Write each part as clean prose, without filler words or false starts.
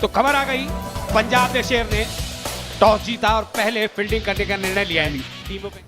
तो खबर आ गई, पंजाब के शेर ने टॉस जीता और पहले फील्डिंग करने का निर्णय लिया है टीमों पे।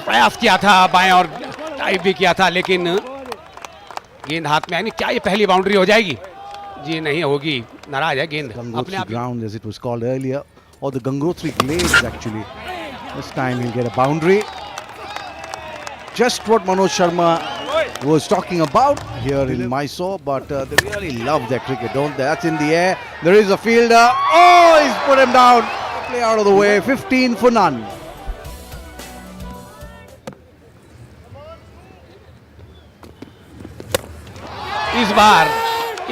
प्रयास किया था बाएं और टाइप भी किया था, लेकिन गेंद हाथ में आई नहीं। क्या ये पहली बाउंड्री हो जाएगी? जी नहीं होगी, नाराज है गेंद अपने आप। Ground as it was called earlier, or the Gangotri Glades actually. This time he'll get a boundary. Just what Manoj Sharma was talking about here in Mysore, but they really love their cricket, don't they? That's in the air. There is a fielder. Oh, he's put him down. Play out of the way. 15 for none.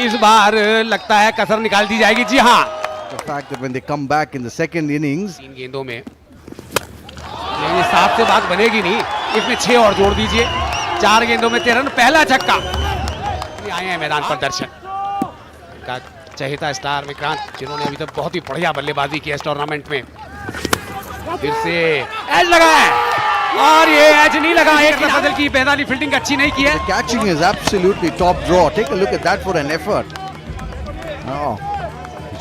इस बार लगता है कसर निकाल दी जाएगी। जी हाँ, The fact that when they come back in the second innings, 3 गेंदों में ये 7 से बात बनेगी नहीं, इसमें 6 और जोड़ दीजिए। 4 गेंदों में 13 रन, पहला छक्का। आए हैं मैदान पर दर्शक का चहेता स्टार विक्रांत, जिन्होंने अभी तक बहुत ही बढ़िया बल्लेबाजी की है इस टूर्नामेंट में। फिर से एज लगा है और ये एज नहीं लगा। एक बदल की बेदानी फील्डिंग अच्छी नहीं की है। the catching is absolutely top draw. Take a look at that for an effort. Oh,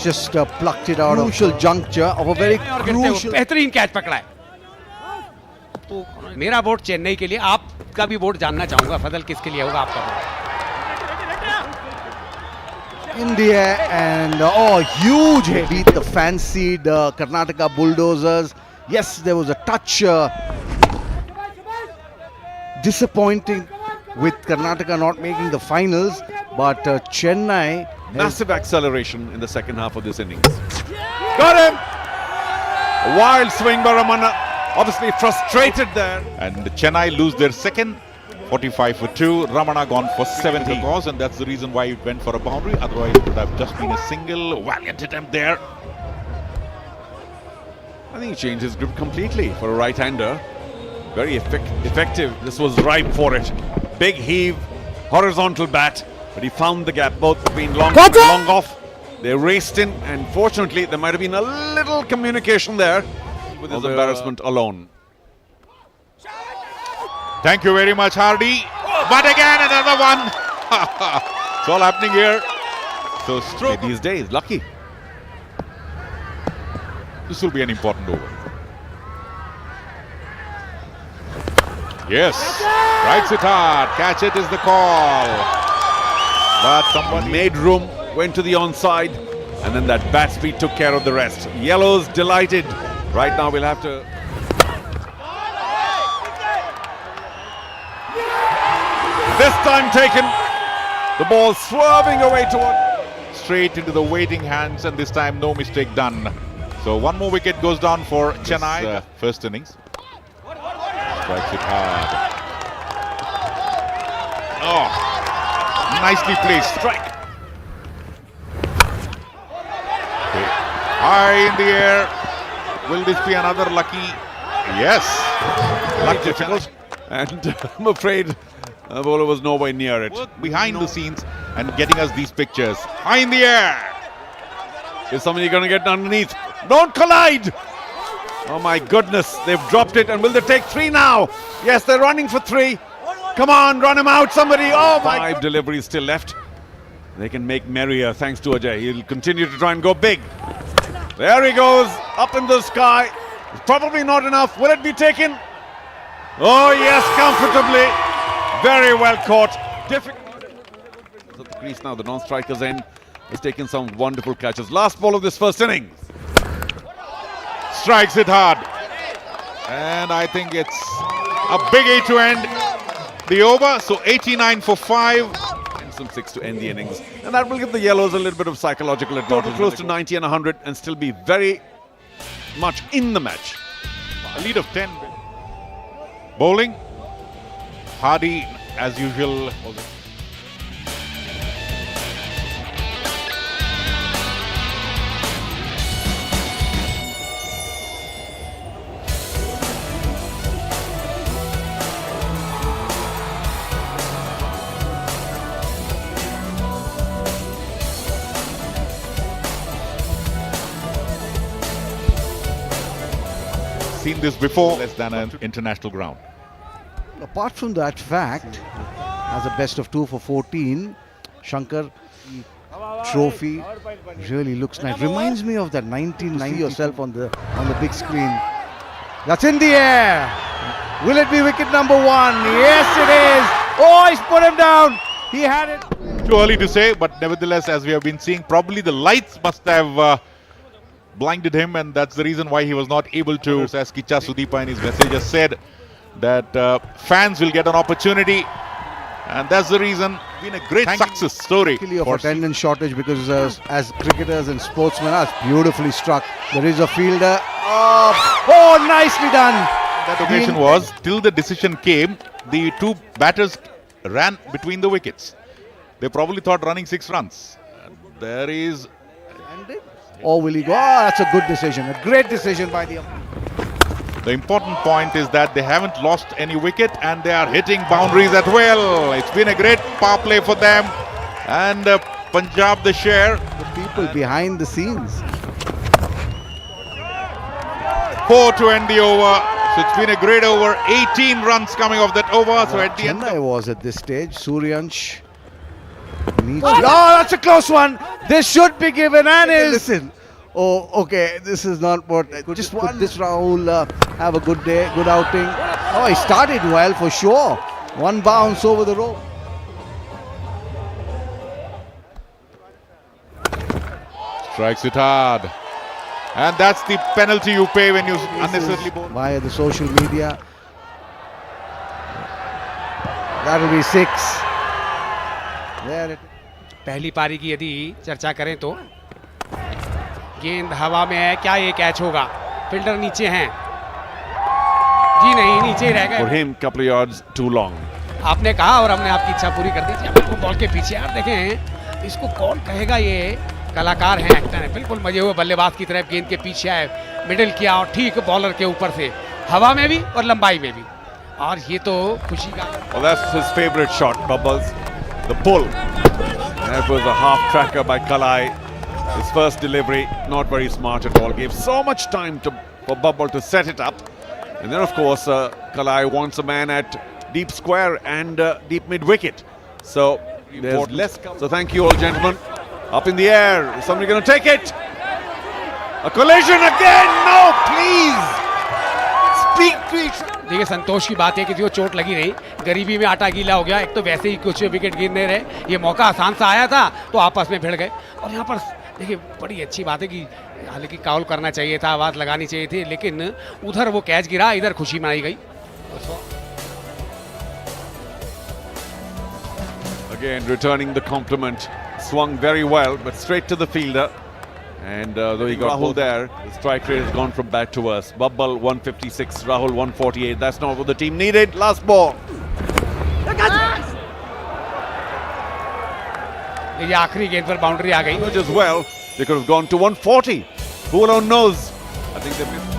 just plucked it out of crucial juncture of a very और गिरते हुए crucial. बेहतरीन कैच पकड़ा है। तो मेरा वोट चेन्नई के लिए, आपका भी वोट जानना चाहूंगा। फजल, किसके लिए होगा आपका vote? India and huge hit. Beat the fancied Karnataka Bulldozers. Yes, there was a touch disappointing with Karnataka not making the finals, but Chennai Massive acceleration in the second half of this innings. Got him! A wild swing by Ramana. Obviously frustrated there. And Chennai lose their second. 45 for 2. Ramana gone for 70 cause, and that's the reason why it went for a boundary. Otherwise, it would have just been a single valiant attempt there. I think he changed his grip completely for a right-hander. Very effective. This was ripe for it. Big heave, horizontal bat, but he found the gap both between long and long off. They raced in, and fortunately, there might have been a little communication there with his embarrassment alone. Thank you very much, Hardy. But again, another one. It's all happening here. So, stroke these days, lucky. This will be an important over. Yes, strikes it hard. Catch it is the call. But someone made room, went to the onside, and then that bat speed took care of the rest. Yellows delighted. Right now, we'll have to. This time taken. The ball swerving away toward straight into the waiting hands, and this time no mistake done. So one more wicket goes down for Chennai. First innings. Strikes it hard. Oh, nicely placed strike. Okay. High in the air. Will this be another lucky? Yes. Lucky Chennai. And I'm afraid bowler was nowhere near it. Behind the scenes and getting us these pictures. High in the air. Is somebody going to get underneath? Don't collide! Oh my goodness, they've dropped it, and will they take 3 now? Yes, they're running for 3. Come on, run him out, somebody. Oh my. 5 deliveries still left. They can make merrier thanks to Ajay. He'll continue to try and go big. There he goes, up in the sky. It's probably not enough. Will it be taken? Oh yes, comfortably. Very well caught. Difficult. At the crease now, the non-striker's end has taken some wonderful catches. Last ball of this first innings. Strikes it hard. And I think it's a big 8 to end the over. So 89 for 5. And some 6 to end the innings. And that will give the Yellows a little bit of psychological advantage. Close to 90 and 100 and still be very much in the match. A lead of 10. Bowling. Hardy, as usual. Seen this before, less than an international ground. apart from that fact, as a best of 2 for 14. Shankar trophy really looks nice. Reminds me of that 1990 yourself on the big screen. That's in the air. Will it be wicket number 1? Yes, it is. Oh, he's put him down. He had it. Too early to say, but nevertheless, as we have been seeing, probably the lights must have blinded him, and that's the reason why he was not able to. As Kicha Sudeepa in his message has said, that fans will get an opportunity, and that's the reason. Been a great success story Of attendance shortage, because as cricketers and sportsmen, that's beautifully struck. There is a fielder. Oh, nicely done. That occasion was, till the decision came, the two batters ran between the wickets. They probably thought running 6 runs. There is. Or will he go? Oh, that's a good decision. A great decision by the umpire. The important point is that they haven't lost any wicket and they are hitting boundaries at will. It's been a great power play for them. And Punjab the share. The people behind the scenes. 4 to end the over. So it's been a great over. 18 runs coming off that over. So at the end. Chennai was at this stage. Suryansh. Oh, that's a close one. This should be given and is. Listen. Oh, okay. This is not what. Just could this Rahul have a good day, good outing? Oh, he started well for sure. One bounce over the rope. Strikes it hard. And that's the penalty you pay when you unnecessarily bowl. Via the social media. That'll be 6. There it. पहली पारी की यदि चर्चा करें तो गेंद हवा में है, क्या ये कैच होगा? फील्डर नीचे हैं जी, नहीं नीचे ही रह For गए। him, couple of yards too long. आपने कहा और हमने आपकी इच्छा पूरी कर दी थी। बिल्कुल बॉल के पीछे यार देखें, इसको कौन कहेगा, ये कलाकार हैं, एक्टर हैं। बिल्कुल मजे हुए बल्लेबाज की तरफ गेंद के पीछे आए, मिडिल किया और ठीक बॉलर के ऊपर से हवा में भी और लंबाई में भी, और ये तो खुशी का। Well, that's his favourite shot, Bubbles. The pull. That was a half tracker by Kalai. His first delivery, not very smart at all. Gave so much time for Bubble to set it up. And then, of course, Kalai wants a man at deep square and deep mid wicket. So there's less. So thank you all, gentlemen. Up in the air. Is somebody going to take it? A collision again. No, please. Speak to each. देखिए संतोष की बात है कि जो चोट लगी नहीं, गरीबी में आटा गीला हो गया। एक तो वैसे ही कुछ विकेट गिरने रहे, ये मौका आसान सा आया था तो आपस में भिड़ गए। और यहाँ पर देखिए बड़ी अच्छी बात है कि हालांकि काउल करना चाहिए था, आवाज़ लगानी चाहिए थी, लेकिन उधर वो कैच गिरा, इधर खुशी मनाई गई। Again, returning the compliment. Swung very well, but straight to the fielder. And though he got Rahul there, the strike rate has gone from bad to worse. Bubble 156, Rahul 148. That's not what the team needed. Last ball. ये आखिरी गेंद पर boundary आ गई। As well, they could have gone to 140. Who alone knows? I think they missed.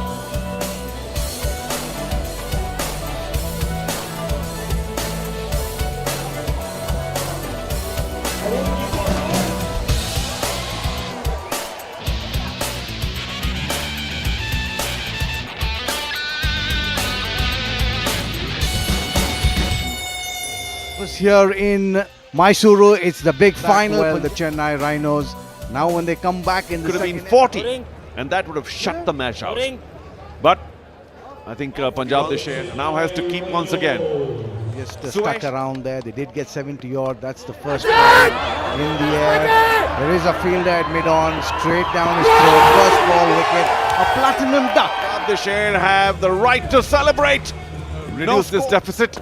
Here in Mysuru, it's the big final for the Chennai Rhinos. Now when they come back in the Could have been second 40, and that would have shut the match out. But I think Punjab the share now has to keep once again. just stuck around there. They did get 70 odd. That's the first ball in the air. There is a fielder at mid-on, straight down his throat. First ball wicket, a platinum duck. The share have the right to celebrate. Reduce this deficit.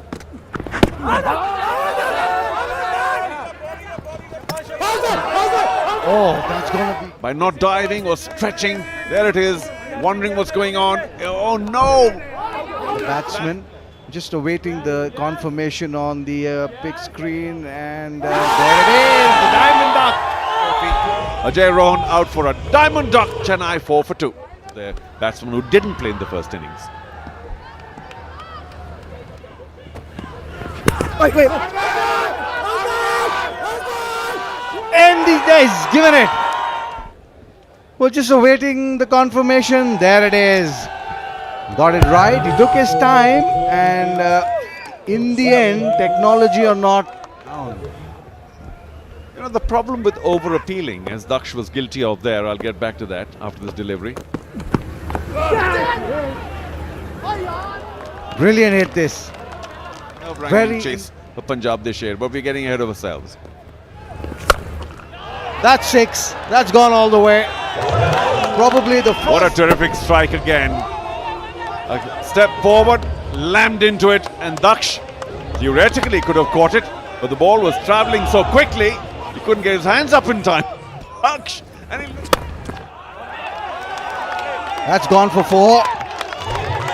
Oh, that's going to be... By not diving or stretching, there it is, wondering what's going on. Oh no! The batsman just awaiting the confirmation on the big screen, and there it is, the diamond duck. Ajay Rohan out for a diamond duck. Chennai 4 for 2. The batsman who didn't play in the first innings. Wait. And he's given it. We're just awaiting the confirmation. There it is. Got it right. He took his time, and in the end, technology or not, You know, the problem with over appealing, as Daksh was guilty of there, I'll get back to that after this delivery. Brilliant hit this. Very chase for Punjab this year, but we're getting ahead of ourselves. That's 6. That's gone all the way. Probably the What a first. terrific strike again. A step forward, lammed into it, and Daksh theoretically could have caught it, but the ball was travelling so quickly, he couldn't get his hands up in time. Daksh, and he... That's gone for 4.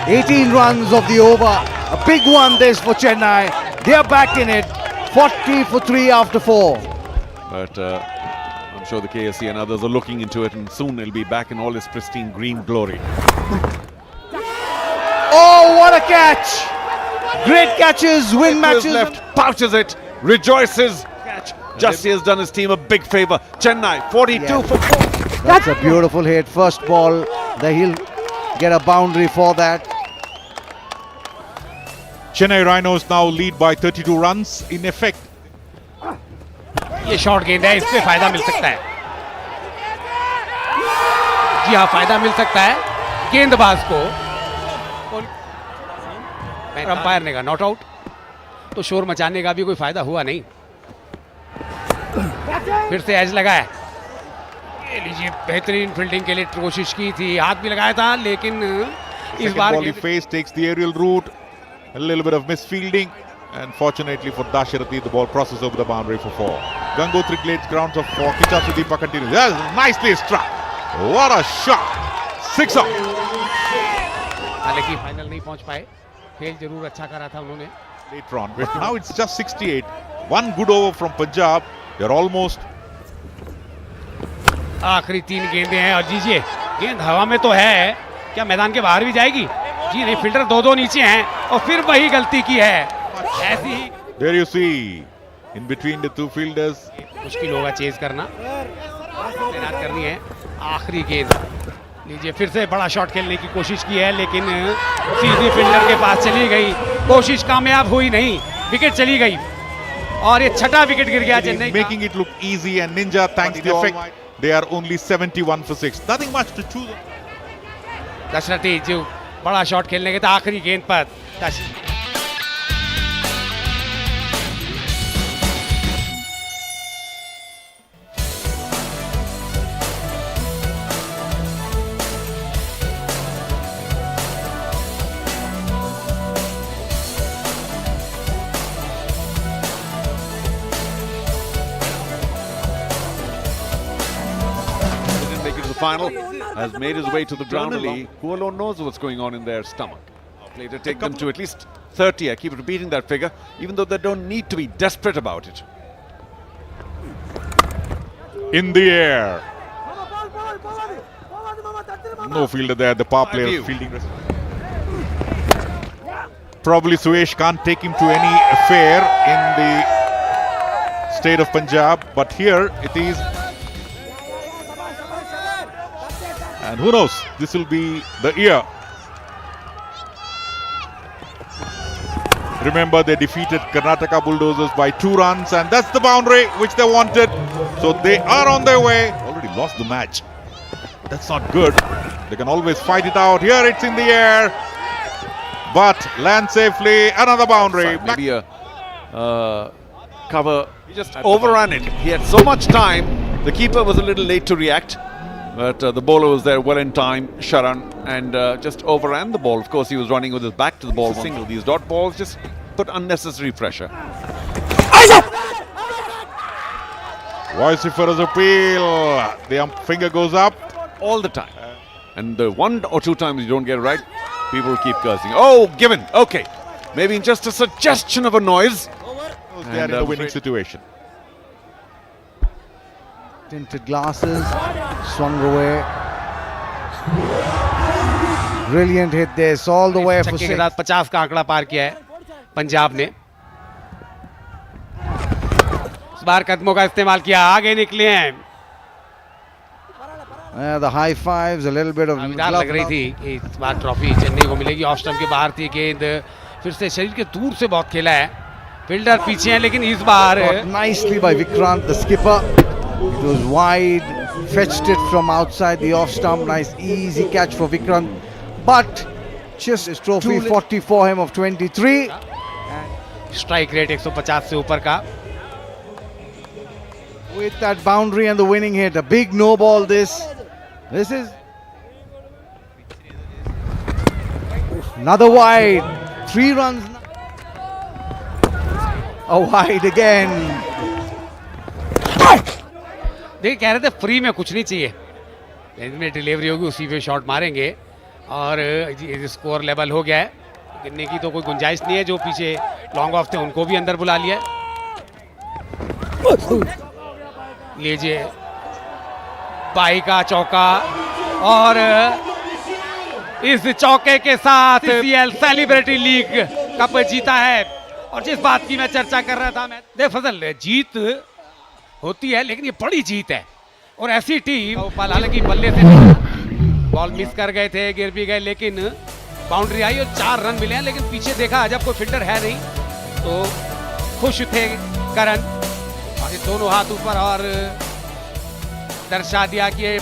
18 runs of the over. A big one this for Chennai. They're back in it. 40 for 3 after 4. But I'm sure the KSC and others are looking into it, and soon it'll be back in all its pristine green glory. Oh, what a catch! Great catches, win Matches matches. left, pouches it, rejoices. Catch. Justy has done his team a big favour. Chennai 42 Yeah. for 4. That's a beautiful hit. First ball, he'll get a boundary for that. Chennai Rhinos now lead by 32 runs. In effect, ये short गेंद है, इससे फायदा मिल सकता है. जी हाँ, फायदा मिल सकता है गेंदबाज को. अंपायर ने कहा नॉट आउट, तो शोर मचाने का भी कोई फायदा हुआ नहीं. फिर से एज लगा है. ये लीजिए, बेहतरीन फील्डिंग के लिए कोशिश की थी, हाथ भी लगाया था, लेकिन इस second bar ball he faced takes the aerial route. A little bit of misfielding, and fortunately for Dasharathi, the ball crosses over the boundary for 4. Gangotri Glades grounds of 4. Kicha Sudeepa continues. That's nicely struck. What a shot! 6 up. हालांकि final नहीं पहुंच पाए. खेल जरूर अच्छा करा था उन्होंने. Later on, but now it's just 68. One good over from Punjab. They're almost. आखिरी 3 गेंदें हैं, और जीजिए, गेंद हवा में तो है, क्या मैदान के बाहर भी जाएगी? जी नहीं, फील्डर 2-2 नीचे हैं, और फिर वही गलती की है. ऐसी ही There you see, in between the two fielders. मुश्किल होगा चेज करना, तैनात करनी है. आखिरी गेंद लीजिए, फिर से बड़ा शॉट खेलने की कोशिश की है, लेकिन सीधी फील्डर के पास चली गई. कोशिश कामयाब हुई नहीं, विकेट चली गई, और ये छठा विकेट गिर गया चेन्नई का. Making it look easy, and Ninja, thanks to the effect, they are only 71 for 6. Nothing much to choose. Dasharathi जो बड़ा शॉट खेलने के था आखिरी गेंद पर. Didn't make it to the final, has made his way to the ground. Who alone knows what's going on in their stomach. Play to take them to at least 30. I keep repeating that figure, even though they don't need to be desperate about it. In the air. No fielder there, the power player view. fielding. Probably Suresh can't take him to any affair in the state of Punjab, but here it is. And who knows, this will be the year. Remember, they defeated Karnataka Bulldozers by 2 runs, and that's the boundary which they wanted. So they are on their way. Already lost the match. That's not good. They can always fight it out. Here it's in the air, but land safely. Another boundary. Maybe a cover. He just overran it. He had so much time. The keeper was a little late to react, but the bowler was there well in time, Sharan, and just overran the ball. Of course, he was running with his back to the ball. Single. These dot balls just put unnecessary pressure. Vociferous appeal. The finger goes up. All the time. And the 1 or 2 times you don't get it right, people keep cursing. Oh, given. Okay. Maybe just a suggestion of a noise. They are in a winning situation. Tinted glasses, swung away. Brilliant hit this, all the way for छक्के 6. के साथ 50 का आंकड़ा पार किया है पंजाब ने. इस बार कदमों का इस्तेमाल किया, आगे निकले हैं. The high fives, a little bit of दावेदार लग रही थी कि इस बार ट्रॉफी चेन्नई को मिलेगी. ऑफ स्टंप के बाहर थी गेंद, फिर से शरीर के दूर से बहुत खेला है. फील्डर पीछे हैं लेकिन इस बार Caught nicely by Vikrant, the skipper. It was wide, fetched it from outside the off stump. Nice easy catch for Vikrant. But just his trophy 40 for him of 23. Strike rate 150 से ऊपर का. With that boundary and the winning hit, a big no ball this. This is another wide. 3 runs. A wide again. देखिए कह रहे थे free में कुछ नहीं चाहिए, इनमें डिलीवरी होगी उसी पे शॉट मारेंगे और स्कोर लेवल हो गया है. गिरने की तो कोई गुंजाइश नहीं है. जो पीछे लॉन्ग ऑफ थे उनको भी अंदर बुला लिया. लीजिए बाई का चौका और इस चौके के साथ सीसीएल सेलिब्रिटी लीग कप जीता है. और जिस बात की मैं चर्चा कर रहा था, मैं देख फजल, जीत होती है लेकिन ये बड़ी जीत है. और ऐसी टीम, हालांकि बल्ले से बॉल मिस कर गए थे, गिर भी गए, लेकिन बाउंड्री आई और 4 रन मिले हैं. लेकिन पीछे देखा जब कोई फील्डर है नहीं तो खुश थे करण, और ये दोनों हाथ ऊपर और दर्शा दिया कि ये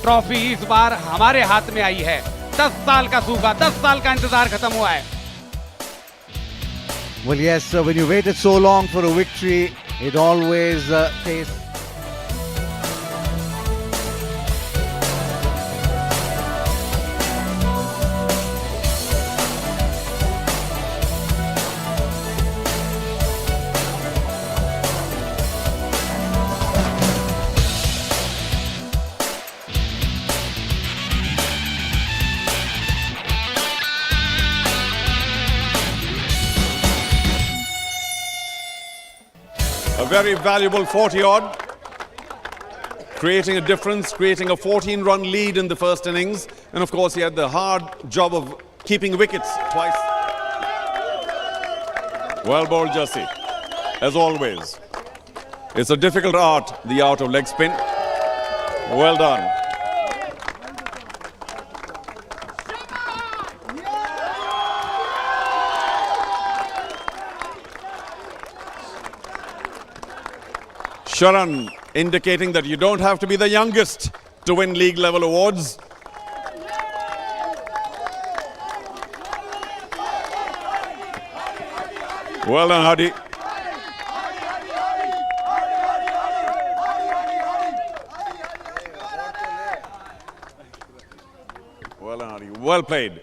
ट्रॉफी इस बार हमारे हाथ में आई है. 10 साल का सूखा, 10 साल का इंतजार खत्म हुआ है. Well, yes, when you waited so long for a victory, it always tastes. A very valuable 40-odd, creating a difference, creating a 14-run lead in the first innings. And of course, he had the hard job of keeping wickets twice. Well bowled, Jassi, as always. It's a difficult art, the art of leg spin. Well done. Sharan indicating that you don't have to be the youngest to win league level awards. Well done, Hadi. Well done, Hadi. Well played.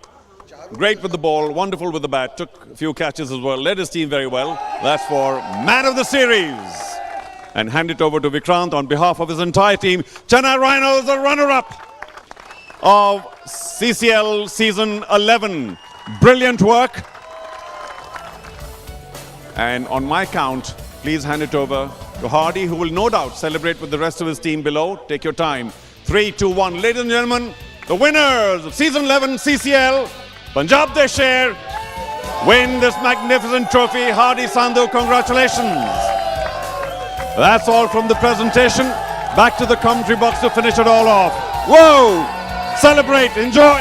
Great with the ball, wonderful with the bat, took a few catches as well, led his team very well. That's for man of the series. And hand it over to Vikrant on behalf of his entire team. Chennai Rhinos, the runner-up of CCL Season 11. Brilliant work. And on my count, please hand it over to Hardy, who will no doubt celebrate with the rest of his team below. Take your time. 3, 2, 1. Ladies and gentlemen, the winners of Season 11 CCL, Punjab Desher, win this magnificent trophy. Hardy Sandhu, congratulations. That's all from the presentation. Back to the commentary box to finish it all off. Whoa! Celebrate, enjoy!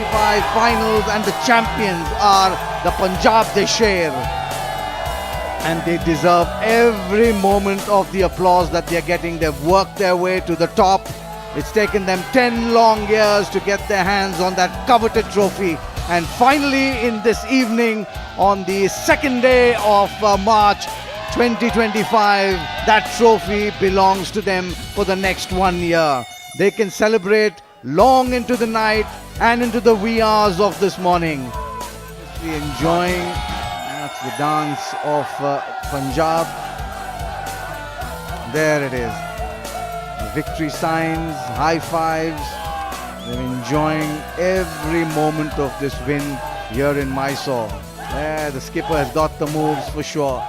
25 finals and the champions are the Punjab Desher. And they deserve every moment of the applause that they're getting. They've worked their way to the top. It's taken them 10 long years to get their hands on that coveted trophy. And finally, in this evening, on the second day of March 2025, that trophy belongs to them for the next 1 year. They can celebrate long into the night and into the wee hours of this morning. We're enjoying that's the dance of Punjab. There it is. Victory signs, high fives. They're enjoying every moment of this win here in Mysore. Yeah, the skipper has got the moves for sure.